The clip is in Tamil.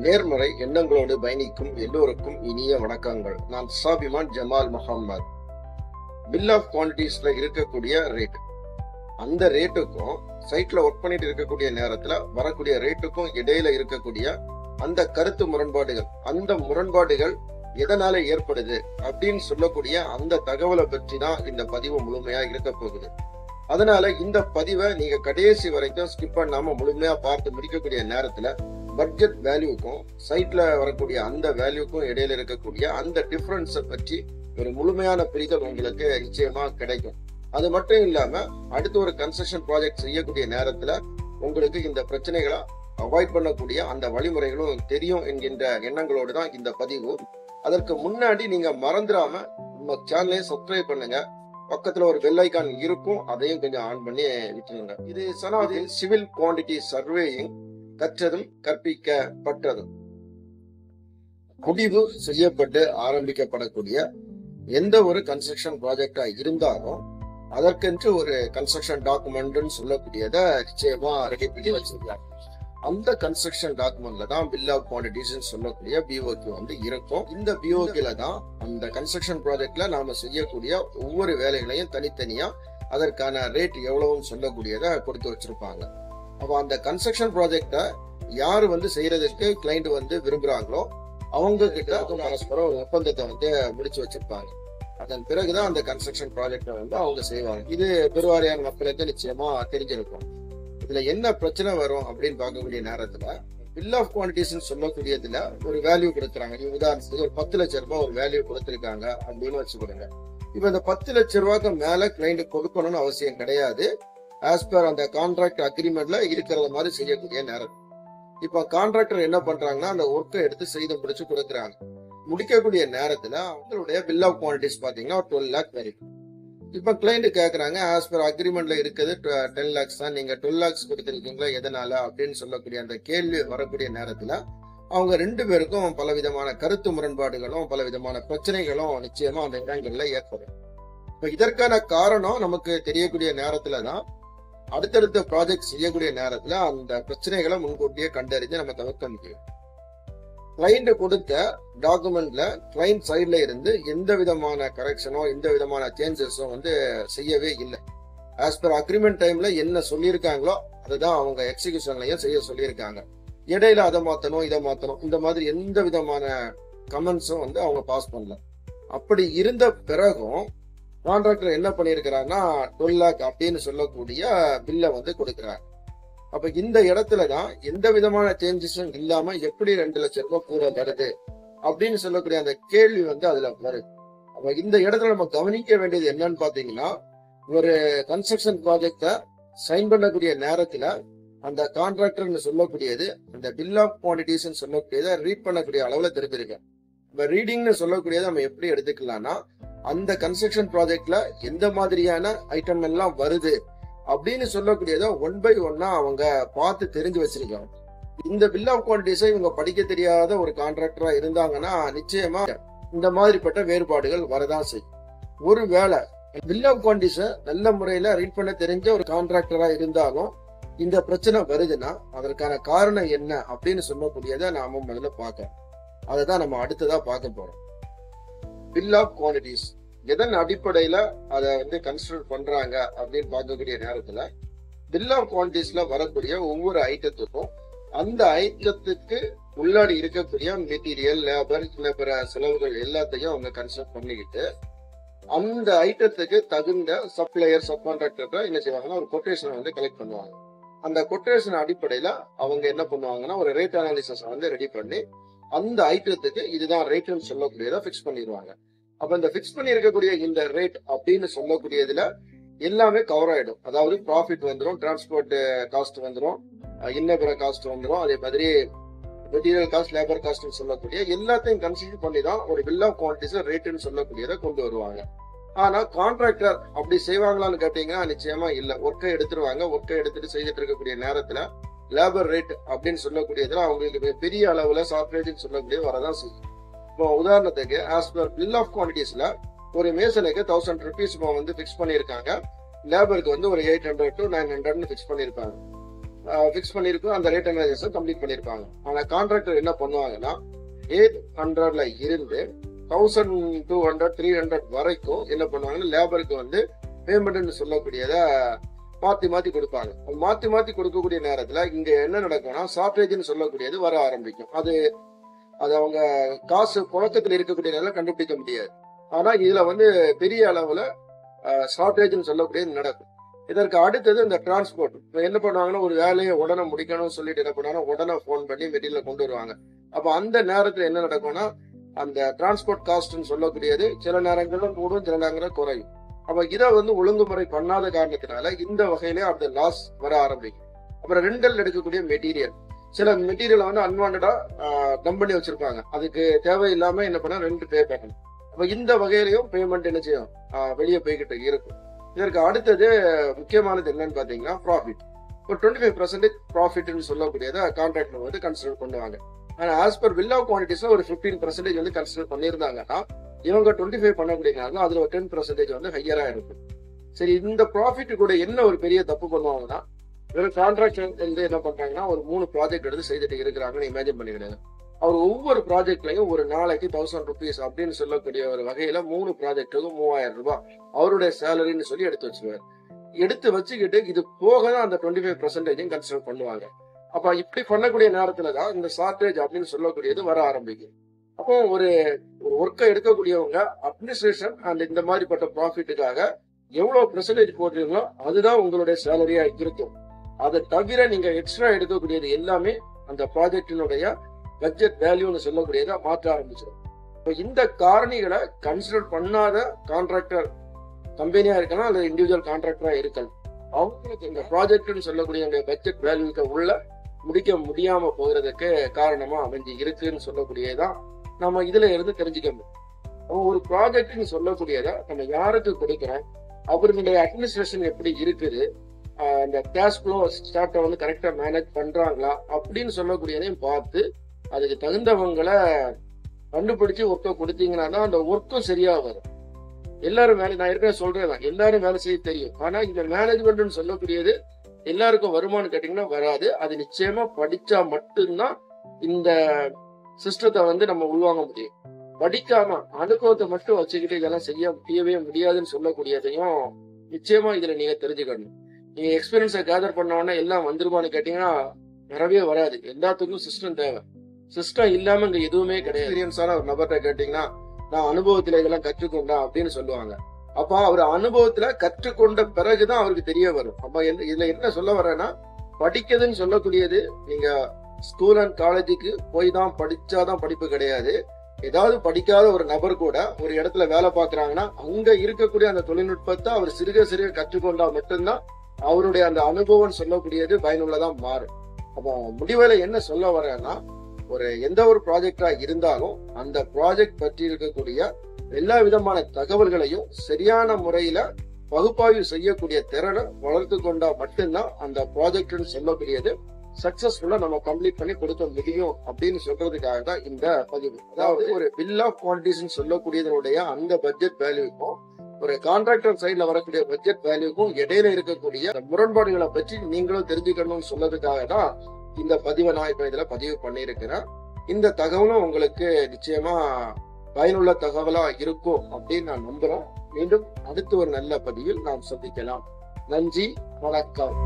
நேர்மறை எண்ணங்களோடு பயணிக்கும் எல்லோருக்கும் இனிய வணக்கங்கள். நான் சாபிமான் ஜமால் முகமது. பில் ஆஃப் குவான்டிட்டிஸ்ல இருக்கக்கூடிய ரேட், அந்த ரேட்டுக்கும் சைட்ல ஒர்க் பண்ணிட்டு இருக்கக்கூடிய நேரத்துல வரக்கூடிய ரேட்டுக்கும் இடையில இருக்கக்கூடிய அந்த கருத்து முரண்பாடுகள், அந்த முரண்பாடுகள் எதனால ஏற்படுது அப்படின்னு சொல்லக்கூடிய அந்த தகவலை பற்றி தான் இந்த பதிவு முழுமையா இருக்க போகுது. அதனால இந்த பதிவை நீங்க கடைசி வரைக்கும் ஸ்கிப் பண்ணாம முழுமையா பார்த்து முடிக்கக்கூடிய நேரத்துல பட்ஜெட் வேல்யூக்கும் சைட்ல வரக்கூடிய அந்த வேல்யூக்கும் இடையில இருக்கக்கூடிய அந்த டிஃபரன்ஸை பற்றி ஒரு முழுமையான புரிதல் உங்களுக்கு நிச்சயமா கிடைக்கும். அது மட்டும் இல்லாம அடுத்து ஒரு கன்ஸ்ட்ரக்ஷன் ப்ராஜெக்ட் செய்யக்கூடிய நேரத்துல உங்களுக்கு இந்த பிரச்சனைகளை அவாய்ட் பண்ணக்கூடிய அந்த வழிமுறைகளும் தெரியும் என்கின்ற எண்ணங்களோடு தான் இந்த பதிவு. அதற்கு முன்னாடி நீங்க மறந்துடாம நம்ம சேனலையும் சப்ஸ்கிரைப் பண்ணுங்க. பக்கத்துல ஒரு பெல் ஐக்கான் இருக்கும், அதையும் கொஞ்சம் ஆன் பண்ணி விட்டுருங்க. இது சனாதி சிவில் குவான்டிட்டி சர்வேயிங், கற்றதும் கற்பிக்கப்பட்டதும். முடிவு செய்யப்பட்டு ஆரம்பிக்கப்படக்கூடிய எந்த ஒரு கன்ஸ்ட்ரக்ஷன் ப்ராஜெக்டா இருந்தாலும் அதற்கென்று ஒரு கன்ஸ்ட்ரக்ஷன் டாக்குமெண்ட் சொல்லக்கூடியதை நிச்சயமா ரெடி பண்ணி வச்சிருக்காங்க. அந்த கன்ஸ்ட்ரக்ஷன் டாக்குமெண்ட்ல தான் பில் ஆஃப் குவான்டிட்டிஸ் சொல்லக்கூடிய பிஓக்யூ வந்து இருக்கும். இந்த பிஓக்யூல தான் அந்த கன்ஸ்ட்ரக்ஷன் ப்ராஜெக்ட்ல நாம செய்யக்கூடிய ஒவ்வொரு வேலைகளையும் தனித்தனியா அதற்கான ரேட் எவ்வளவுன்னு சொல்லக்கூடியதை கொடுத்து வச்சிருப்பாங்க. அப்ப அந்த கன்ஸ்ட்ரக்ஷன் ப்ராஜெக்ட யாரு வந்து செய்யறதுக்கு கிளைண்ட் வந்து விரும்புறாங்களோ அவங்க கிட்ட பரஸ்பரம் ஒரு ஒப்பந்தத்தை வந்து முடிச்சு வச்சிருப்பாங்க. அதன் பிறகுதான் அந்த கன்ஸ்ட்ரக்ஷன் ப்ராஜெக்ட வந்து அவங்க செய்வாங்க. இது பெருவாரியான மக்களுக்கு நிச்சயமா தெரிஞ்சிருக்கும். இதுல என்ன பிரச்சனை வரும் அப்படின்னு பார்க்கக்கூடிய நேரத்துல பில் ஆஃப் குவான்டிட்டிஸ் சொல்லக்கூடியதுல ஒரு வேல்யூ கொடுக்குறாங்க. உதாரணத்துக்கு ஒரு 10 லட்சம் ரூபாய் ஒரு வேல்யூ கொடுத்திருக்காங்க அப்படின்னு வச்சுக்கோங்க. இப்ப இந்த 10 லட்சம் ரூபாய்க்கு மேல கிளைண்ட் கொடுக்கணும்னு அவசியம் கிடையாது. ஆஸ் பர் அந்த கான்ட்ராக்ட் அக்ரிமெண்ட்ல இருக்கிறத மாதிரி செய்யக்கூடிய நேரம். இப்ப கான்ட்ராக்டர் என்ன பண்றாங்கன்னா அந்த ஒர்க்கை எடுத்து செய்து முடிச்சு கொடுக்குறாங்க. முடிக்கக்கூடிய நேரத்துல அவங்களுடைய பில் ஆஃப் குவான்டிட்டிஸ் பாத்தீங்கன்னா 12 லேக் வரைக்கும். இப்ப கிளைண்ட் கேக்குறாங்க, ஆஸ் பர் அக்ரிமெண்ட்ல இருக்குது 10 லேக்ஸ் தான், நீங்க 12 லேக்ஸ் கொடுத்திருக்கீங்களா எதனால அப்படின்னு சொல்லக்கூடிய அந்த கேள்வி வரக்கூடிய நேரத்துல அவங்க ரெண்டு பேருக்கும் பல விதமான கருத்து முரண்பாடுகளும் பல விதமான பிரச்சனைகளும் நிச்சயமா அந்த இடங்கள்ல ஏற்படும். இப்ப இதற்கான காரணம் நமக்கு தெரியக்கூடிய நேரத்துலதான் அடுத்தடுத்த ப்ராஜெக்ட் செய்யக்கூடிய நேரத்துல அந்த பிரச்சனைகளை முன்கூட்டியே கண்டறிஞ்சு நம்ம தவிர்க்க முடியும். கிளைண்ட் கொடுத்த டாக்குமெண்ட்ல கிளைண்ட் சைட்ல இருந்து எந்த விதமான கரெக்ஷனோ எந்த விதமான சேஞ்சஸோ வந்து செய்யவே இல்லை. ஆஸ் பர் அக்ரிமெண்ட் டைம்ல என்ன சொல்லியிருக்காங்களோ அதுதான் அவங்க எக்ஸிகியூஷன்லயும் செய்ய சொல்லியிருக்காங்க. இடையில அதை மாத்தணும் இதை மாத்தணும் இந்த மாதிரி எந்த விதமான கமெண்ட்ஸும் வந்து அவங்க பாஸ் பண்ணல. அப்படி இருந்த பிறகும் கான்ட்ராக்டர் என்ன பண்ணிருக்கிறாங்கன்னா 12 லேக் அப்படின்னு சொல்லக்கூடிய பில்ல வந்து கொடுக்கிறாங்க. அப்ப இந்த இடத்துலதான் எந்த விதமான சேஞ்சஸும் இல்லாம எப்படி 2 லட்சம் ரூபாய் கூட வருது அப்படின்னு சொல்லக்கூடிய அந்த கேள்வி வந்து அதுல வருது. அப்ப இந்த இடத்துல நம்ம கவனிக்க வேண்டியது என்னன்னு பாத்தீங்கன்னா, ஒரு கன்ஸ்ட்ரக்ஷன் ப்ராஜெக்ட சைன் பண்ணக்கூடிய நேரத்துல அந்த கான்ட்ராக்டர்னு சொல்லக்கூடியது அந்த பில் ஆஃப் குவான்டிட்டிஸ் சொல்லக்கூடியதை ரீட் பண்ணக்கூடிய அளவுல தெரிஞ்சிருக்கு. இப்ப ரீடிங்னு சொல்லக்கூடியதை நம்ம எப்படி எடுத்துக்கலாம்னா, அந்த கன்ஸ்ட்ரக்ஷன் ப்ராஜெக்ட்ல எந்த மாதிரியான ஐட்டம் எல்லாம் வருது அப்படின்னு சொல்லக்கூடியத 1 by 1 அவங்க பார்த்து தெரிஞ்சு வச்சிருக்காங்க. இந்த பில் ஆஃப் குவான்டிட்டிஸை இவங்க படிக்க தெரியாத ஒரு கான்ட்ராக்டரா இருந்தாங்கன்னா நிச்சயமா இந்த மாதிரிப்பட்ட வேறுபாடுகள் வரதான் செய்யும். ஒருவேளை பில் ஆஃப் குவான்டிட்டிஸை நல்ல முறையில ரீட் பண்ண தெரிஞ்ச ஒரு கான்ட்ராக்டரா இருந்தாலும் இந்த பிரச்சனை வருதுன்னா அதற்கான காரணம் என்ன அப்படின்னு சொல்லக்கூடியதை நாம முதல்ல பார்க்கணும். அதை தான் நம்ம அடுத்ததா பார்க்க போறோம். பில் ஆஃப் குவான்டிட்டிஸ் எதன் அடிப்படையில அதை வந்து கன்சிடர் பண்றாங்க அப்படின்னு பார்க்கக்கூடிய நேரத்துல பில் ஆஃப் குவான்டிட்டிஸ்ல வரக்கூடிய ஒவ்வொரு ஐட்டத்துக்கும் அந்த ஐட்டத்துக்கு உள்ளாடி இருக்கக்கூடிய மெட்டீரியல், லேபர், பிற செலவுகள் எல்லாத்தையும் அவங்க கன்சிடர் பண்ணிக்கிட்டு அந்த ஐட்டத்துக்கு தகுந்த சப்ளையர் சப் கான்ட்ராக்டர் என்ன செய்வாங்கன்னா ஒரு கொட்டேஷனை வந்து கலெக்ட் பண்ணுவாங்க. அந்த கொட்டேஷன் அடிப்படையில அவங்க என்ன பண்ணுவாங்கன்னா ஒரு ரேட் அனாலிசிஸ் வந்து ரெடி பண்ணி அந்த ஐட்டத்துக்கு இதுதான் ரேட்னு சொல்லக்கூடியதை பிக்ஸ் பண்ணிடுவாங்க. அப்ப இந்த பிக்ஸ் பண்ணி இருக்கக்கூடிய இந்த ரேட் அப்படின்னு சொல்லக்கூடியதுல எல்லாமே கவர் ஆயிடும். அதாவது ப்ராஃபிட் வந்துடும், டிரான்ஸ்போர்ட் காஸ்ட் வந்துடும், இன்னபிற காஸ்ட் வந்துடும், அதே மாதிரி மெட்டீரியல் காஸ்ட், லேபர் காஸ்ட் சொல்லக்கூடிய எல்லாத்தையும் கன்சிடர் பண்ணி தான் ஒரு பில் ஆஃப் குவான்டிட்டிஸ் ரேட்னு சொல்லக்கூடியதை கொண்டு வருவாங்க. ஆனா கான்ட்ராக்டர் அப்படி செய்வாங்களான்னு கேட்டீங்கன்னா நிச்சயமா இல்ல. ஒர்க்கை எடுத்துருவாங்க. ஒர்க்கை எடுத்துட்டு செய்துட்டு இருக்கக்கூடிய நேரத்துல லேபர் ரேட் அப்படின்னு சொல்லக்கூடியதுல அவங்களுக்கு பெரிய அளவுல சாஃப்ட்வேர் சொல்லக்கூடிய வரதான் செய்யும். இப்போ உதாரணத்துக்கு ஆஸ் பர் பில் ஆஃப் குவான்டிட்டிஸ்ல ஒரு மேசனுக்கு 1000 rupees வந்து பிக்ஸ் பண்ணியிருக்காங்க. லேபருக்கு வந்து ஒரு 800 to 900 பிக்ஸ் பண்ணியிருப்பாங்க. ஃபிக்ஸ் பண்ணிருக்கோம், அந்த ரேட் அனலைசேஷன் கம்ப்ளீட் பண்ணிருப்பாங்க. ஆனா கான்ட்ராக்டர் என்ன பண்ணுவாங்கன்னா 800ல இருந்து 1200 300 வரைக்கும் என்ன பண்ணுவாங்கன்னா லேபருக்கு வந்து பேமெண்ட் சொல்லக்கூடியத மாத்தி மாத்தி கொடுப்பாங்க. மாத்தி மாத்தி கொடுக்கக்கூடிய நேரத்துல இங்க என்ன நடக்கும்னா ஷார்டேஜ்னு சொல்லக்கூடியது வர ஆரம்பிக்கும். அது அவங்க காசு புழக்கத்தில் இருக்கக்கூடிய நேரம் கண்டுபிடிக்க முடியாது. ஆனா இதுல வந்து பெரிய அளவுல ஷார்டேஜ்னு சொல்லக்கூடியது நடக்கும். இதற்கு அடுத்தது இந்த டிரான்ஸ்போர்ட். இப்போ என்ன பண்ணுவாங்கன்னா ஒரு வேலையை உடனே முடிக்கணும்னு சொல்லிட்டு என்ன பண்ணுவாங்கன்னா உடனே ஃபோன் பண்ணி மெட்டீரியல் கொண்டு வருவாங்க. அப்ப அந்த நேரத்துல என்ன நடக்கும்னா அந்த டிரான்ஸ்போர்ட் காஸ்ட்னு சொல்லக்கூடியது சில நேரங்களும் கூடும், சில நேரங்களும் குறையும். அப்ப இதை வந்து ஒழுங்குமுறை பண்ணாத காரணத்தினால இந்த வகையிலே அந்த லாஸ் வர ஆரம்பிக்கும். அப்புறம் ரெண்டல் எடுக்கக்கூடிய மெட்டீரியல், சில மெட்டீரியலை வந்து அன்வான்டா டம்ப் பண்ணி வச்சிருப்பாங்க. அதுக்கு தேவையில்லாம என்ன பண்ணா ரெண்ட் பே பண்ணணும். அப்ப இந்த வகையிலையும் பேமெண்ட் என்ன செய்யும் வெளியே போய்கிட்டு இருக்கும். இதற்கு அடுத்தது முக்கியமானது என்னன்னு பாத்தீங்கன்னா ப்ராஃபிட். ஒரு 25% ப்ராஃபிட்னு சொல்லக்கூடியதை கான்ட்ராக்டர் வந்து கன்சிடர் பண்ணுவாங்க. ஆனா ஆஸ் பர் பில் ஆஃப் குவான்டிட்டிஸ்ல ஒரு 15% வந்து கன்சிடர் பண்ணியிருந்தாங்கன்னா இவங்க 25 பண்ணக்கூடியனாலும் அதுல ஒரு 10% வந்து ஹையரா இருக்கும். சரி, இந்த ப்ராஃபிட் கூட என்ன ஒரு பெரிய தப்பு பண்ணுவாங்கன்னா வெறும் கான்ட்ராக்டர் வந்து என்ன பண்றாங்கன்னா ஒரு 3 ப்ராஜெக்ட் எடுத்து செய்துட்டு இருக்கிறாங்கன்னு இமேஜின் பண்ணிக்கிடுங்க. அவர் ஒவ்வொரு ப்ராஜெக்ட்லயும் ஒரு நாளைக்கு 1000 rupees அப்படின்னு சொல்லக்கூடிய ஒரு வகையில 3 ப்ராஜெக்டுக்கும் 3000 ரூபாய் அவருடைய சேலரின்னு சொல்லி எடுத்து வச்சுருவார். எடுத்து வச்சுக்கிட்டு இது போக தான் அந்த 25% கன்சிடர் பண்ணுவாங்க. அப்ப இப்படி பண்ணக்கூடிய நேரத்துலதான் இந்த ஷார்டேஜ் அப்படின்னு சொல்லக்கூடியது வர ஆரம்பிக்கும். அப்போ ஒரு ஒர்க்கை எடுக்கக்கூடியவங்க அட்மினிஸ்ட்ரேஷன் அண்ட் இந்த மாதிரிப்பட்ட ப்ராஃபிட்டுக்காக எவ்வளவு பெர்சன்டேஜ் போடுறீங்களோ அதுதான் உங்களுடைய சேலரியா இருக்கும். அதை தவிர நீங்க எக்ஸ்ட்ரா எடுக்கக்கூடியது எல்லாமே அந்த ப்ராஜெக்டினுடைய பட்ஜெட் வேல்யூன்னு சொல்லக்கூடியதை மாற்ற ஆரம்பிச்சிடும். இப்போ இந்த காரணிகளை கன்சிடர் பண்ணாத கான்ட்ராக்டர் கம்பெனியா இருக்கலாம் அல்லது இண்டிவிஜுவல் கான்ட்ராக்டரா இருக்கலாம், அவங்களுக்கு இந்த ப்ராஜெக்ட்னு சொல்லக்கூடிய பட்ஜெட் வேல்யூக்கு உள்ள முடிக்க முடியாம போகிறதுக்கு காரணமா அமைஞ்சு இருக்குன்னு சொல்லக்கூடியதான் நம்ம இதுல இருந்து தெரிஞ்சுக்க முடியும். ஒரு ப்ராஜெக்ட்னு சொல்லக்கூடியதை நம்ம யாருக்கு கொடுக்குறோம், அவர்களுடைய அட்மினிஸ்ட்ரேஷன் எப்படி இருக்குது, அந்த கேஷ் ஃப்ளோ ஸ்டார்ட்டை வந்து கரெக்டா மேனேஜ் பண்றாங்களா அப்படின்னு சொல்லக்கூடியதையும் பார்த்து அதுக்கு தகுந்தவங்களை கண்டுபிடிச்சு ஒர்க்கை கொடுத்தீங்கன்னா தான் அந்த ஒர்க்கும் சரியா வரும். எல்லாரும் வேலை, நான் ஏற்கனவே சொல்றேன், எல்லாரும் வேலை செய்ய தெரியும். ஆனா இந்த மேனேஜ்மெண்ட்னு சொல்லக்கூடியது எல்லாருக்கும் வருமானு கேட்டீங்கன்னா வராது. அது நிச்சயமா படிச்சா மட்டும்தான் இந்த சிஸ்டத்தை வந்து நம்ம உள்வாங்க முடியும். படிக்காம அனுபவத்தை மட்டும் வச்சுக்கிட்டு இதெல்லாம் செய்ய முடியவே முடியாதுன்னு சொல்லக்கூடியதையும் நிச்சயமா இதுல நீங்க தெரிஞ்சுக்கணும். நீங்க எக்ஸ்பீரியன்ஸை கேதர் பண்ண உடனே எல்லாம் வந்துருமான்னு கேட்டீங்கன்னா வரவே வராது. எல்லாத்துக்கும் சிஸ்டம் தேவை. சிஸ்டம் இல்லாம இங்க எதுவுமே கிடையாது. எக்ஸ்பீரியன்ஸான ஒரு நபர்கிட்ட கேட்டீங்கன்னா நான் அனுபவத்துல இதெல்லாம் கற்றுக்கொண்டேன் அப்படின்னு சொல்லுவாங்க. அப்ப அவர் அனுபவத்துல கற்றுக்கொண்ட பிறகுதான் அவருக்கு தெரிய வரும். அப்ப இதுல என்ன சொல்ல வரேன்னா படிக்கிறதுன்னு சொல்லக்கூடியது நீங்க ஸ்கூல் அண்ட் காலேஜுக்கு போய் தான் படிச்சாதான் படிப்பு கிடையாது. ஏதாவது படிக்காத ஒரு நபர் கூட ஒரு இடத்துல வேலை பார்க்கறாங்கன்னா அங்க இருக்கக்கூடிய அந்த தொழில்நுட்பத்தை அவர் சிறுக சிறுக கற்றுக்கொண்டா மட்டும்தான் அவருடைய அந்த அனுபவம் சொல்லக்கூடியது பயனுள்ளதா மாறும். அப்போ முடிவுல என்ன சொல்ல வரேன்னா எந்த ஒரு ப்ராஜெக்டா இருந்தாலும் அந்த ப்ராஜெக்ட் பற்றி இருக்கக்கூடிய எல்லா விதமான தகவல்களையும் சரியான முறையில பகுப்பாய்வு செய்யக்கூடிய திறனை வளர்த்து கொண்டா மட்டும்தான் அந்த ப்ராஜெக்ட்னு சொல்லக்கூடியது சக்சஸ்ஃபுல்லா நம்ம கம்ப்ளீட் பண்ணி கொடுக்க முடியும் அப்படின்னு சொல்றதுக்காக தான் இந்த பதிவு. அதாவது ஒரு பில் ஆஃப் குவான்டிட்டிஸ் சொல்லக்கூடியதனுடைய அந்த பட்ஜெட் வேல்யூக்கும் ஒரு கான்ட்ராக்டர் சைட்ல வரக்கூடிய பட்ஜெட் வேல்யூக்கும் இடையில இருக்கக்கூடிய முரண்பாடுகளை பற்றி நீங்களும் தெரிஞ்சுக்கணும்னு சொன்னதுக்காக தான் இந்த பதிவை நான் இப்ப இதுல பதிவு பண்ணியிருக்கிறேன். இந்த தகவலும் உங்களுக்கு நிச்சயமா பயனுள்ள தகவலா இருக்கும் அப்படின்னு நான் நம்புறேன். மீண்டும் அடுத்து ஒரு நல்ல பதிவில் நாம் சந்திக்கலாம். நன்றி, வணக்கம்.